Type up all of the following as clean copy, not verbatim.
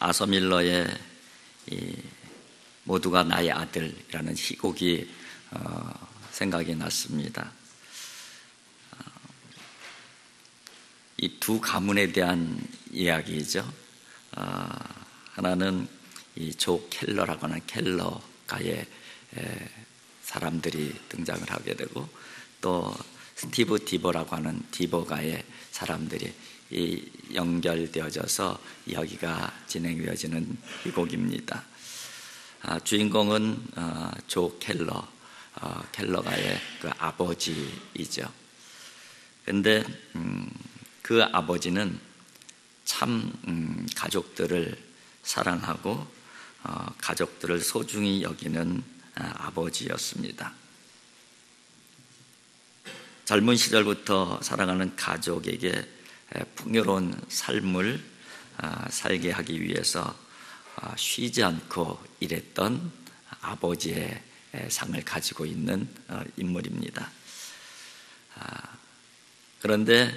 아서 밀러의 이 모두가 나의 아들이라는 희곡이 생각이 났습니다. 이 두 가문에 대한 이야기죠. 하나는 이 조 켈러라고 하는 켈러가의 사람들이 등장을 하게 되고, 또 스티브 디버라고 하는 디버가의 사람들이 이 연결되어져서 이야기가 진행되어지는 이 곡입니다. 주인공은 조 켈러, 켈러가의 그 아버지이죠. 그런데 그 아버지는 참 가족들을 사랑하고 가족들을 소중히 여기는 아버지였습니다. 젊은 시절부터 사랑하는 가족에게 풍요로운 삶을 살게 하기 위해서 쉬지 않고 일했던 아버지의 상을 가지고 있는 인물입니다. 그런데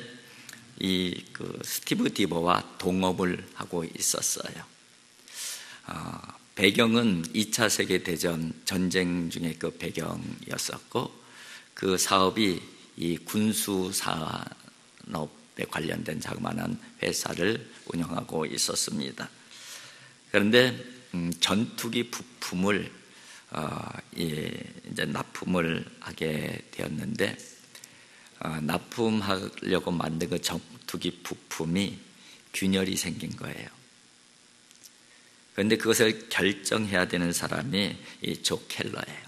이 스티브 디버와 동업을 하고 있었어요. 배경은 2차 세계대전 전쟁 중에 그 배경이었었고, 그 사업이 이 군수 산업에 관련된 자그마한 회사를 운영하고 있었습니다. 그런데 전투기 부품을 이제 납품을 하게 되었는데, 납품하려고 만든 그 전투기 부품이 균열이 생긴 거예요. 그런데 그것을 결정해야 되는 사람이 이 조 켈러예요.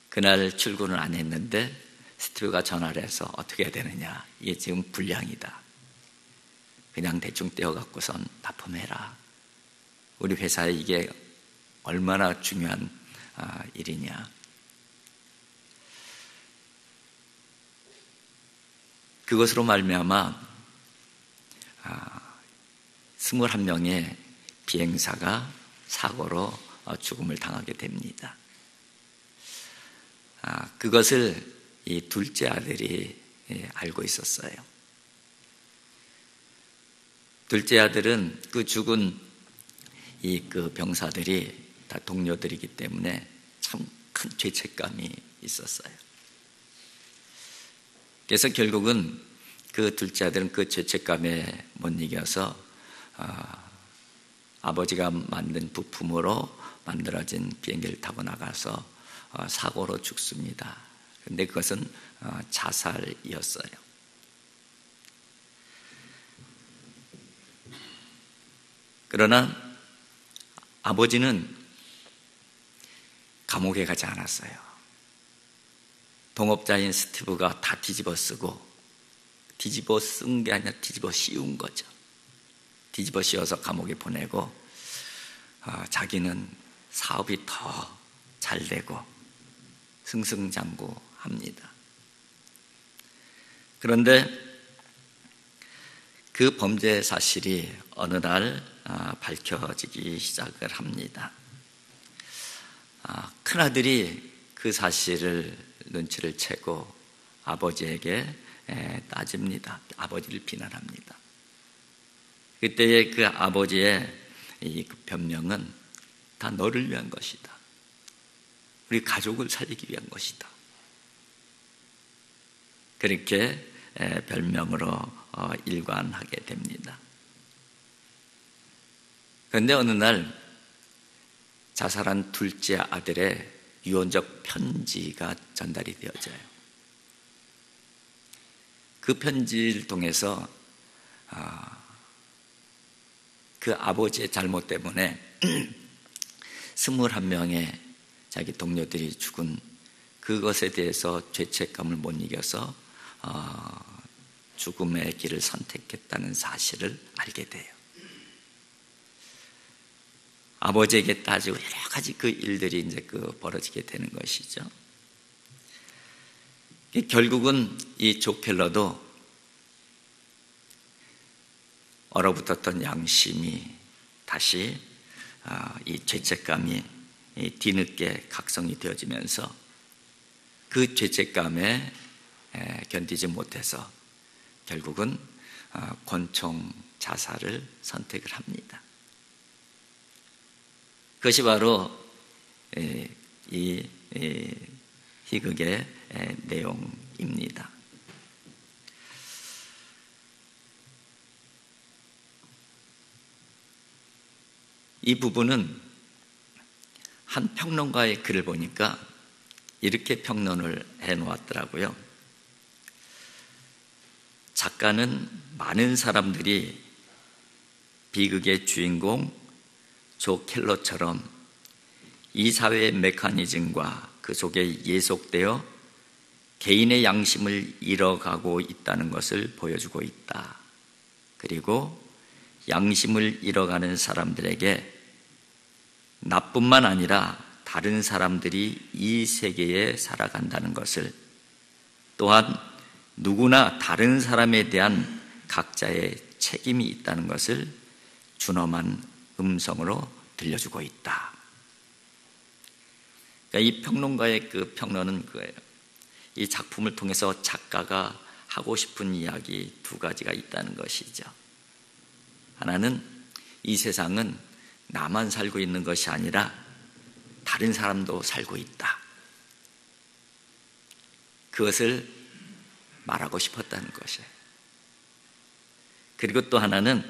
그날 출근을 안 했는데 스티브가 전화를 해서 어떻게 해야 되느냐, 이게 지금 불량이다, 그냥 대충 떼어갖고선 납품해라, 우리 회사에 이게 얼마나 중요한 일이냐. 그것으로 말미암아 21명의 비행사가 사고로 죽음을 당하게 됩니다. 그것을 이 둘째 아들이 알고 있었어요. 둘째 아들은 그 죽은 그 병사들이 다 동료들이기 때문에 참 큰 죄책감이 있었어요. 그래서 결국은 그 둘째 아들은 그 죄책감에 못 이겨서 아버지가 만든 부품으로 만들어진 비행기를 타고 나가서 사고로 죽습니다. 그런데 그것은 자살이었어요. 그러나 아버지는 감옥에 가지 않았어요. 동업자인 스티브가 다 뒤집어 쓰고, 뒤집어 쓴 게 아니라 뒤집어 씌운 거죠. 뒤집어 씌워서 감옥에 보내고, 자기는 사업이 더 잘 되고 승승장구합니다. 그런데 그 범죄 사실이 어느 날 밝혀지기 시작을 합니다. 큰아들이 그 사실을 눈치를 채고 아버지에게 따집니다. 아버지를 비난합니다. 그때의 그 아버지의 이 변명은 다 너를 위한 것이다, 우리 가족을 살리기 위한 것이다, 그렇게 별명으로 일관하게 됩니다. 그런데 어느 날 자살한 둘째 아들의 유언적 편지가 전달이 되어져요. 그 편지를 통해서 그 아버지의 잘못 때문에 21명의 자기 동료들이 죽은 그것에 대해서 죄책감을 못 이겨서 죽음의 길을 선택했다는 사실을 알게 돼요. 아버지에게 따지고 여러 가지 그 일들이 이제 벌어지게 되는 것이죠. 결국은 이 조 켈러도 얼어붙었던 양심이 다시 이 죄책감이 뒤늦게 각성이 되어지면서 그 죄책감에 견디지 못해서 결국은 권총 자살을 선택을 합니다. 그것이 바로 이 희극의 내용입니다. 이 부분은 한 평론가의 글을 보니까 이렇게 평론을 해놓았더라고요. 작가는 많은 사람들이 비극의 주인공 조 켈러처럼 이 사회의 메커니즘과 그 속에 예속되어 개인의 양심을 잃어가고 있다는 것을 보여주고 있다. 그리고 양심을 잃어가는 사람들에게 나뿐만 아니라 다른 사람들이 이 세계에 살아간다는 것을, 또한 누구나 다른 사람에 대한 각자의 책임이 있다는 것을 준엄한 음성으로 들려주고 있다. 그러니까 이 평론가의 그 평론은 그거예요. 이 작품을 통해서 작가가 하고 싶은 이야기 두 가지가 있다는 것이죠. 하나는 이 세상은 나만 살고 있는 것이 아니라 다른 사람도 살고 있다. 그것을 말하고 싶었다는 것이에요. 그리고 또 하나는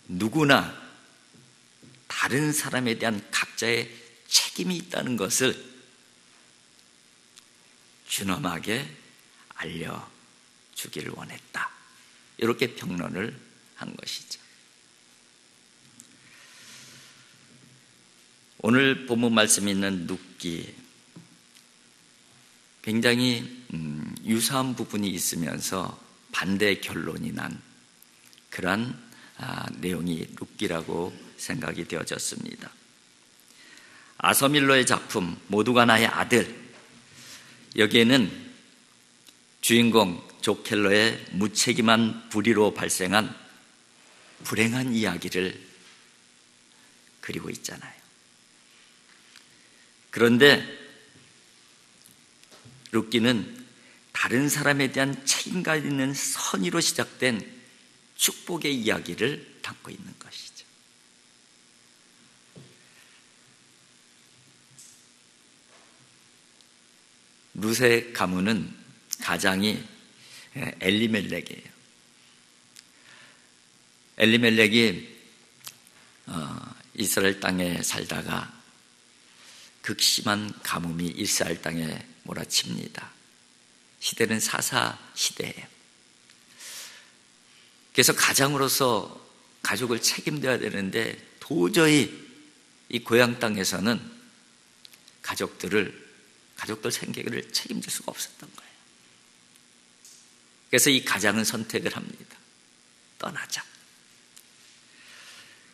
누구나 다른 사람에 대한 각자의 책임이 있다는 것을 준엄하게 알려주기를 원했다. 이렇게 평론을 한 것이죠. 오늘 본문 말씀에 있는 눕기, 굉장히 유사한 부분이 있으면서 반대 결론이 난 그러한 내용이 눕기라고 생각이 되어졌습니다. 아서밀러의 작품 모두가 나의 아들, 여기에는 주인공 조 켈러의 무책임한 불의로 발생한 불행한 이야기를 그리고 있잖아요. 그런데 룻기는 다른 사람에 대한 책임감 있는 선의로 시작된 축복의 이야기를 담고 있는 것이죠. 룻의 가문은 가장이 엘리멜렉이에요. 엘리멜렉이 이스라엘 땅에 살다가 극심한 가뭄이 이스라엘 땅에 몰아칩니다. 시대는 사사 시대예요. 그래서 가장으로서 가족을 책임져야 되는데 도저히 이 고향 땅에서는 가족들 생계를 책임질 수가 없었던 거예요. 그래서 이 가장은 선택을 합니다. 떠나자.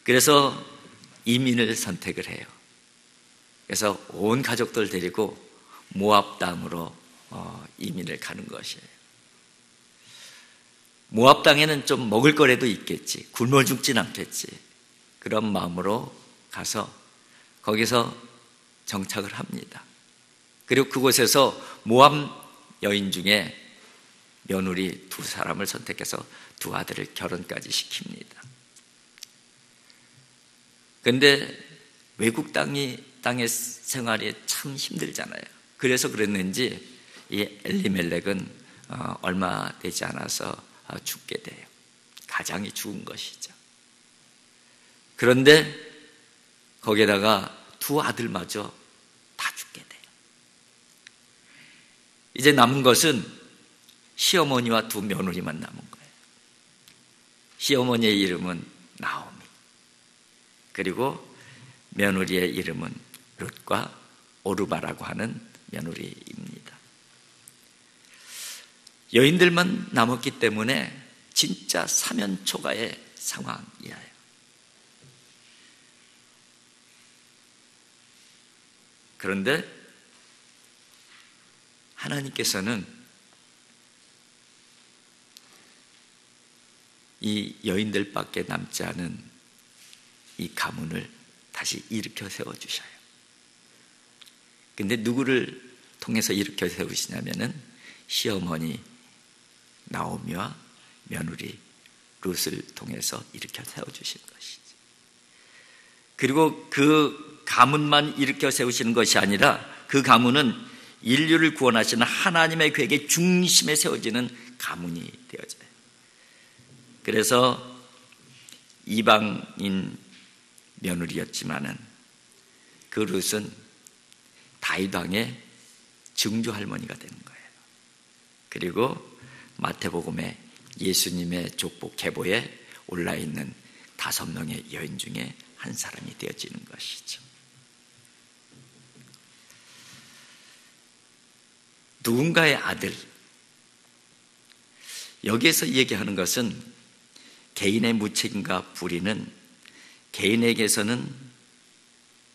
그래서 이민을 선택을 해요. 그래서 온 가족들 데리고 모압 땅으로 이민을 가는 것이에요. 모압 땅에는 좀 먹을 거라도 있겠지, 굶어 죽진 않겠지, 그런 마음으로 가서 거기서 정착을 합니다. 그리고 그곳에서 모압 여인 중에 며느리 두 사람을 선택해서 두 아들을 결혼까지 시킵니다. 그런데 외국 땅의 생활이 참 힘들잖아요. 그래서 그랬는지 이 엘리멜렉은 얼마 되지 않아서 죽게 돼요. 가장이 죽은 것이죠. 그런데 거기에다가 두 아들마저 다 죽게 돼요. 이제 남은 것은 시어머니와 두 며느리만 남은 거예요. 시어머니의 이름은 나오미, 그리고 며느리의 이름은 룻과 오르바라고 하는 며느리입니다. 여인들만 남았기 때문에 진짜 사면초가의 상황이에요. 그런데 하나님께서는 이 여인들밖에 남지 않은 이 가문을 다시 일으켜 세워주셔요. 근데 누구를 통해서 일으켜 세우시냐면은 시어머니 나오미와 며느리 룻을 통해서 일으켜 세워주신 것이죠. 그리고 그 가문만 일으켜 세우시는 것이 아니라 그 가문은 인류를 구원하시는 하나님의 계획의 중심에 세워지는 가문이 되어져요. 그래서 이방인 며느리였지만은 그 룻은 다윗 왕의 증조 할머니가 되는 거예요. 그리고 마태복음에 예수님의 족보 계보에 올라 있는 5명의 여인 중에 한 사람이 되어지는 것이죠. 누군가의 아들, 여기에서 얘기하는 것은 개인의 무책임과 불의는 개인에게서는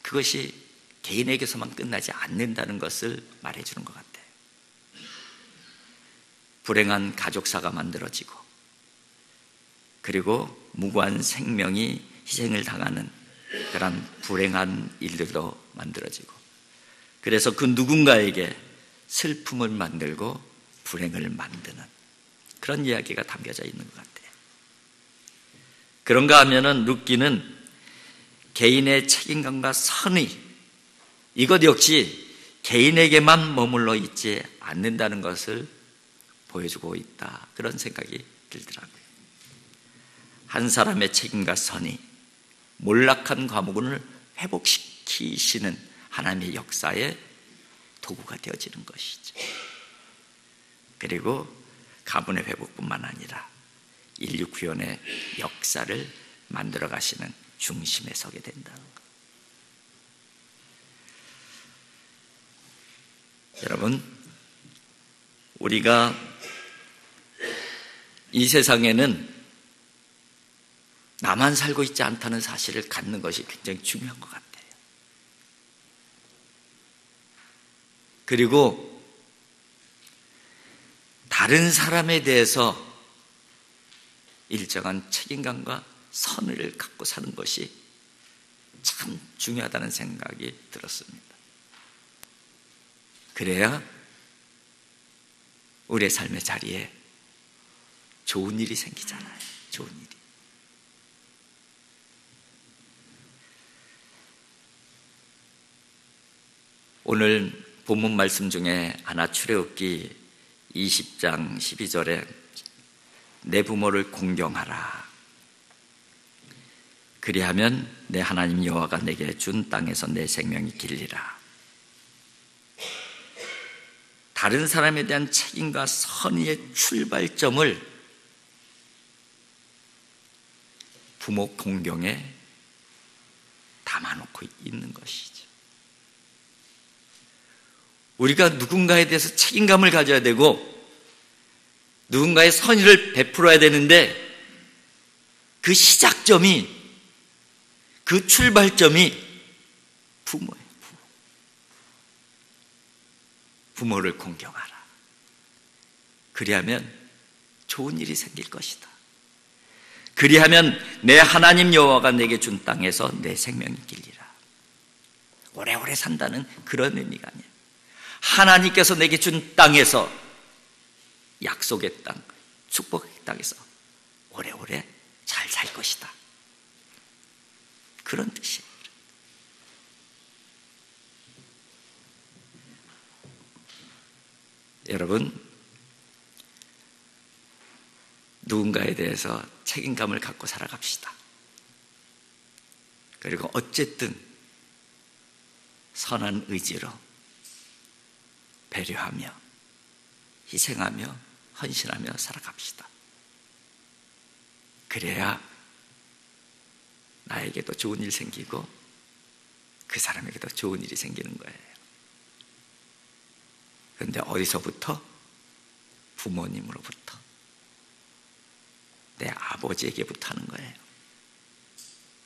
그것이 개인에게서만 끝나지 않는다는 것을 말해주는 것 같아요. 불행한 가족사가 만들어지고 그리고 무고한 생명이 희생을 당하는 그런 불행한 일들도 만들어지고 그래서 그 누군가에게 슬픔을 만들고 불행을 만드는 그런 이야기가 담겨져 있는 것 같아요. 그런가 하면은 룻기는 개인의 책임감과 선의 이것 역시 개인에게만 머물러 있지 않는다는 것을 보여주고 있다. 그런 생각이 들더라고요. 한 사람의 책임과 선의, 몰락한 과목을 회복시키시는 하나님의 역사의 도구가 되어지는 것이죠. 그리고 가문의 회복뿐만 아니라 인류 구원의 역사를 만들어 가시는 중심에 서게 된다는 것. 여러분, 우리가 이 세상에는 나만 살고 있지 않다는 사실을 갖는 것이 굉장히 중요한 것 같아요. 그리고 다른 사람에 대해서 일정한 책임감과 선의를 갖고 사는 것이 참 중요하다는 생각이 들었습니다. 그래야 우리의 삶의 자리에 좋은 일이 생기잖아요. 좋은 일이. 오늘 본문 말씀 중에 하나 출애굽기 20장 12절에 내 부모를 공경하라. 그리하면 내 하나님 여호와가 내게 준 땅에서 내 생명이 길리라. 다른 사람에 대한 책임과 선의의 출발점을 부모 공경에 담아놓고 있는 것이죠. 우리가 누군가에 대해서 책임감을 가져야 되고 누군가의 선의를 베풀어야 되는데 그 시작점이, 그 출발점이 부모예요. 부모를 공경하라. 그리하면 좋은 일이 생길 것이다. 그리하면 내 하나님 여호와가 내게 준 땅에서 내 생명이 길리라. 오래오래 산다는 그런 의미가 아니에요. 하나님께서 내게 준 땅에서, 약속의 땅, 축복의 땅에서 오래오래 잘 살 것이다. 그런 뜻이에요. 여러분, 누군가에 대해서 책임감을 갖고 살아갑시다. 그리고 어쨌든 선한 의지로 배려하며 희생하며 헌신하며 살아갑시다. 그래야 나에게도 좋은 일 생기고 그 사람에게도 좋은 일이 생기는 거예요. 그런데 어디서부터? 부모님으로부터, 내 아버지에게부터 하는 거예요.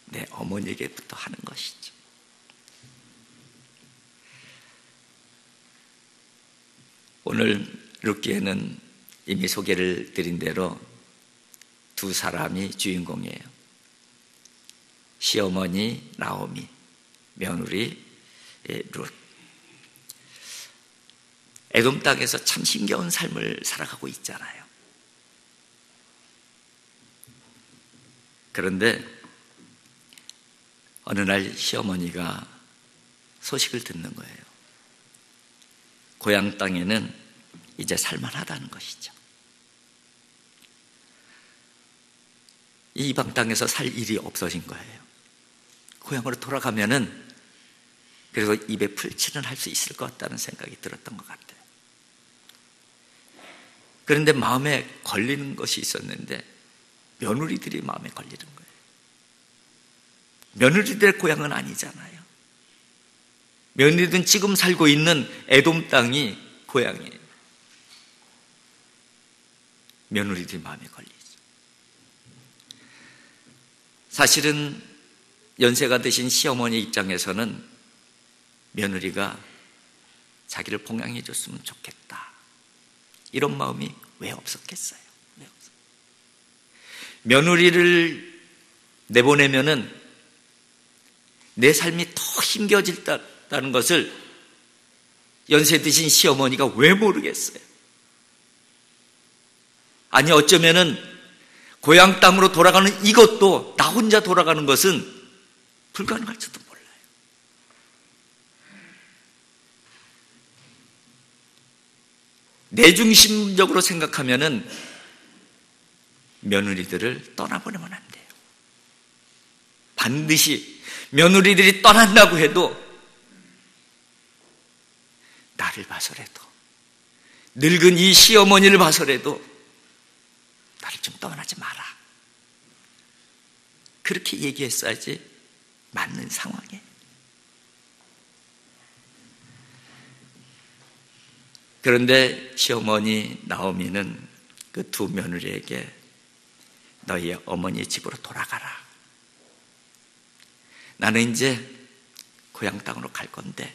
내 어머니에게부터 하는 것이죠. 오늘 룻기에는 이미 소개를 드린 대로 두 사람이 주인공이에요. 시어머니 나오미, 며느리 룻. 에돔 땅에서 참 힘겨운 삶을 살아가고 있잖아요. 그런데 어느 날 시어머니가 소식을 듣는 거예요. 고향 땅에는 이제 살만하다는 것이죠. 이 이방 땅에서 살 일이 없어진 거예요. 고향으로 돌아가면은 그래서 입에 풀칠은 할 수 있을 것 같다는 생각이 들었던 것 같아요. 그런데 마음에 걸리는 것이 있었는데 며느리들이 마음에 걸리는 거예요. 며느리들의 고향은 아니잖아요. 며느리들은 지금 살고 있는 에돔 땅이 고향이에요. 며느리들이 마음에 걸리죠. 사실은 연세가 드신 시어머니 입장에서는 며느리가 자기를 봉양해 줬으면 좋겠다, 이런 마음이 왜 없었겠어요? 며느리를 내보내면은 내 삶이 더 힘겨질다는 것을 연세 드신 시어머니가 왜 모르겠어요? 아니, 어쩌면은 고향 땅으로 돌아가는 이것도 나 혼자 돌아가는 것은 불가능할지도 몰라요. 내중심적으로 생각하면은 며느리들을 떠나보내면 안 돼요. 반드시 며느리들이 떠난다고 해도 나를 봐서라도, 늙은 이 시어머니를 봐서라도 나를 좀 떠나지 마라, 그렇게 얘기했어야지 맞는 상황에. 그런데 시어머니 나오미는 그 두 며느리에게 너희의 어머니 집으로 돌아가라. 나는 이제 고향 땅으로 갈 건데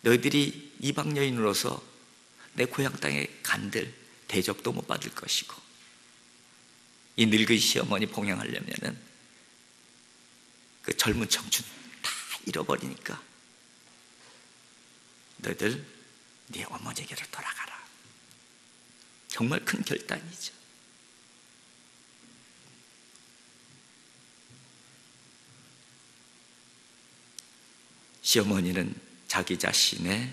너희들이 이방 여인으로서 내 고향 땅에 간들 대접도 못 받을 것이고, 이 늙은 시어머니 봉양하려면은 그 젊은 청춘 다 잃어버리니까 너희들 네 어머니에게로 돌아가라. 정말 큰 결단이죠. 시어머니는 자기 자신의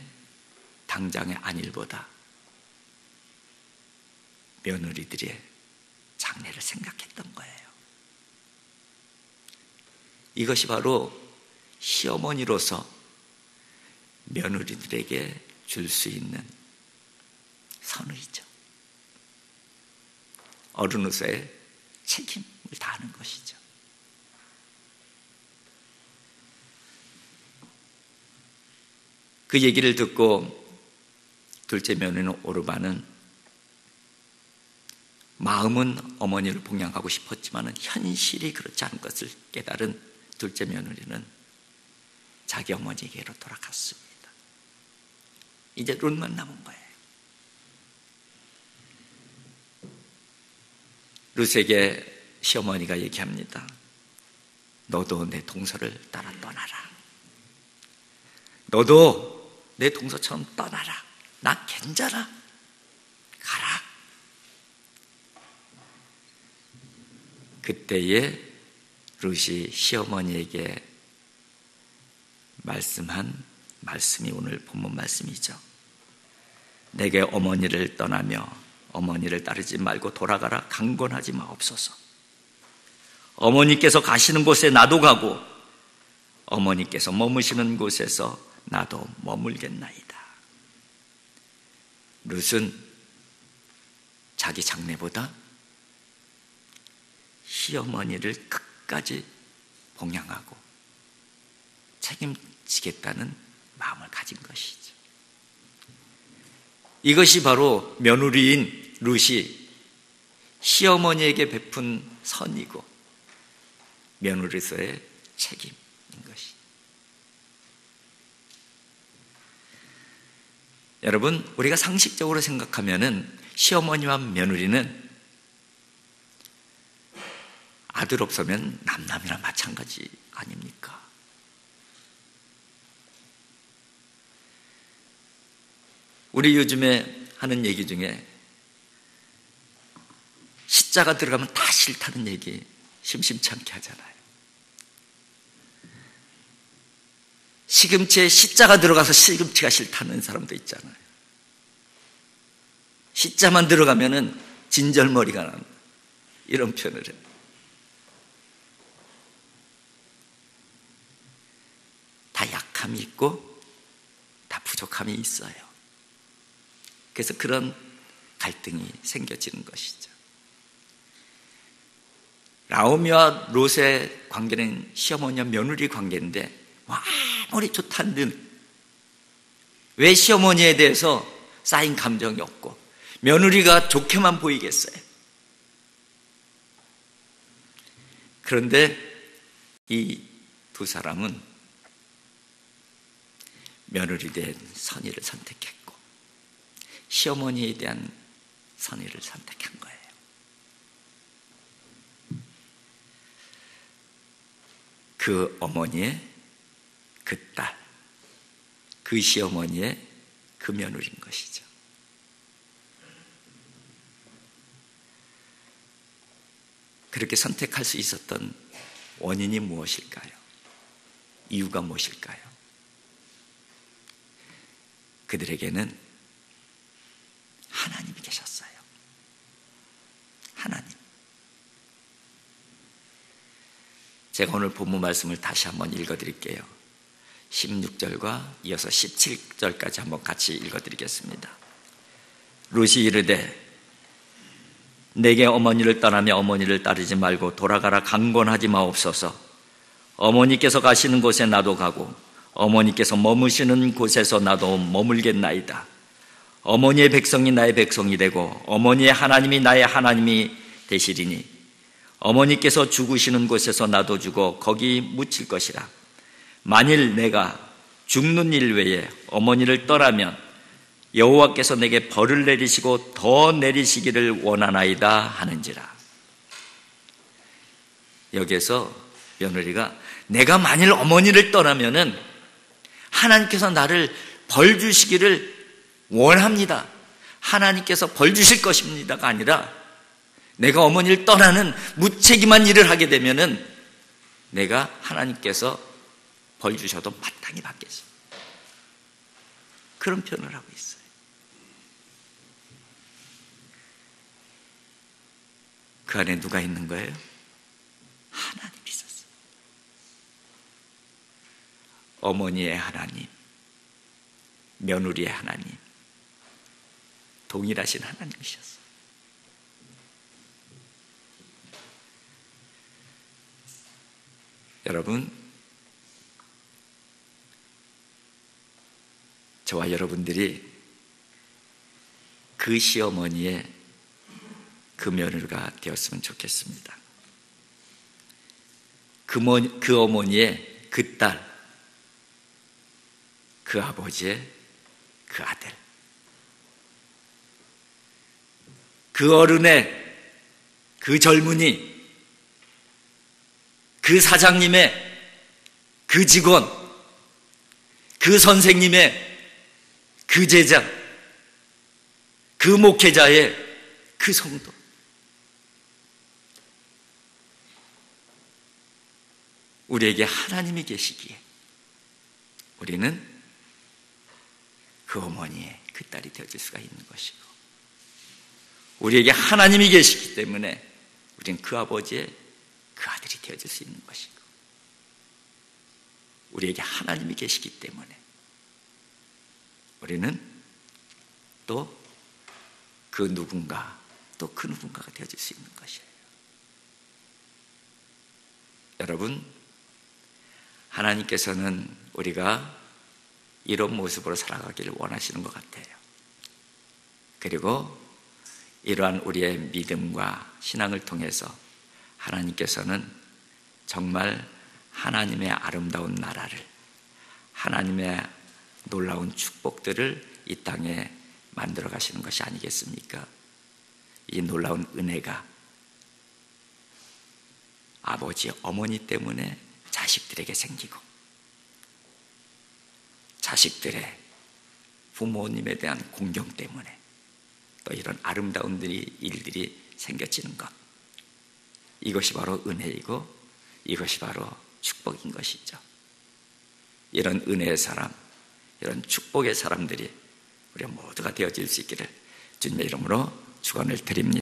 당장의 안일보다 며느리들의 장래를 생각했던 거예요. 이것이 바로 시어머니로서 며느리들에게 줄 수 있는 선의죠. 어른으로서의 책임을 다하는 것이죠. 그 얘기를 듣고 둘째 며느리는 오르바는 마음은 어머니를 봉양하고 싶었지만 현실이 그렇지 않은 것을 깨달은 둘째 며느리는 자기 어머니에게로 돌아갔습니다. 이제 롯만 남은 거예요. 룻에게 시어머니가 얘기합니다. 너도 내 동서를 따라 떠나라. 너도 내 동서처럼 떠나라. 나 괜찮아. 가라. 그때에 룻이 시어머니에게 말씀한 말씀이 오늘 본문 말씀이죠. 내게 어머니를 떠나며 어머니를 따르지 말고 돌아가라. 강권하지 마옵소서. 어머니께서 가시는 곳에 나도 가고 어머니께서 머무시는 곳에서 나도 머물겠나이다. 룻은 자기 장래보다 시어머니를 끝까지 봉양하고 책임지겠다는 마음을 가진 것이죠. 이것이 바로 며느리인 룻이 시어머니에게 베푼 선이고 며느리로서의 책임인 것이. 여러분, 우리가 상식적으로 생각하면은 시어머니와 며느리는 아들 없으면 남남이랑 마찬가지 아닙니까? 우리 요즘에 하는 얘기 중에 시자가 들어가면 다 싫다는 얘기 심심찮게 하잖아요. 시금치에 시자가 들어가서 시금치가 싫다는 사람도 있잖아요. 시자만 들어가면은 진절머리가 난다, 이런 표현을 해요. 다 약함이 있고 다 부족함이 있어요. 그래서 그런 갈등이 생겨지는 것이죠. 나오미와 롯의 관계는 시어머니와 며느리 관계인데 아무리 좋다는 왜 시어머니에 대해서 쌓인 감정이 없고 며느리가 좋게만 보이겠어요? 그런데 이 두 사람은 며느리에 대한 선의를 선택했고 시어머니에 대한 선의를 선택한 거예요. 그 어머니의 그 딸, 그 시어머니의 그 며느리인 것이죠. 그렇게 선택할 수 있었던 원인이 무엇일까요? 이유가 무엇일까요? 그들에게는 하나님이 계셨어요. 하나님. 제가 오늘 본문 말씀을 다시 한번 읽어드릴게요. 16절과 이어서 17절까지 한번 같이 읽어드리겠습니다. 롯이 이르되 내게 어머니를 떠나며 어머니를 따르지 말고 돌아가라 강권하지 마옵소서. 어머니께서 가시는 곳에 나도 가고 어머니께서 머무시는 곳에서 나도 머물겠나이다. 어머니의 백성이 나의 백성이 되고 어머니의 하나님이 나의 하나님이 되시리니 어머니께서 죽으시는 곳에서 나도 죽어 거기 묻힐 것이라. 만일 내가 죽는 일 외에 어머니를 떠나면 여호와께서 내게 벌을 내리시고 더 내리시기를 원하나이다 하는지라. 여기에서 며느리가 내가 만일 어머니를 떠나면은 하나님께서 나를 벌 주시기를 원합니다. 하나님께서 벌 주실 것입니다가 아니라 내가 어머니를 떠나는 무책임한 일을 하게 되면은 내가 하나님께서 벌 주셔도 마땅히 받겠습니다. 그런 표현을 하고 있어요. 그 안에 누가 있는 거예요? 하나님이 있었어요. 어머니의 하나님, 며느리의 하나님, 동일하신 하나님이셨어요. 여러분, 저와 여러분들이 그 시어머니의 그 며느리가 되었으면 좋겠습니다. 그 어머니의 그 딸, 그 아버지의 그 아들, 그 어른의 그 젊은이, 그 사장님의 그 직원, 그 선생님의 그 제자, 그 목회자의 그 성도, 우리에게 하나님이 계시기에 우리는 그 어머니의 그 딸이 되어줄 수가 있는 것이고, 우리에게 하나님이 계시기 때문에 우리는 그 아버지의 그 아들이 되어줄 수 있는 것이고, 우리에게 하나님이 계시기 때문에 우리는 또 그 누군가, 또 그 누군가가 되어줄 수 있는 것이에요. 여러분, 하나님께서는 우리가 이런 모습으로 살아가기를 원하시는 것 같아요. 그리고 이러한 우리의 믿음과 신앙을 통해서 하나님께서는 정말 하나님의 아름다운 나라를, 하나님의 놀라운 축복들을 이 땅에 만들어 가시는 것이 아니겠습니까? 이 놀라운 은혜가 아버지, 어머니 때문에 자식들에게 생기고, 자식들의 부모님에 대한 공경 때문에 또 이런 아름다운 일들이 생겨지는 것, 이것이 바로 은혜이고 이것이 바로 축복인 것이죠. 이런 은혜의 사람, 이런 축복의 사람들이 우리 모두가 되어질 수 있기를 주님의 이름으로 축원을 드립니다.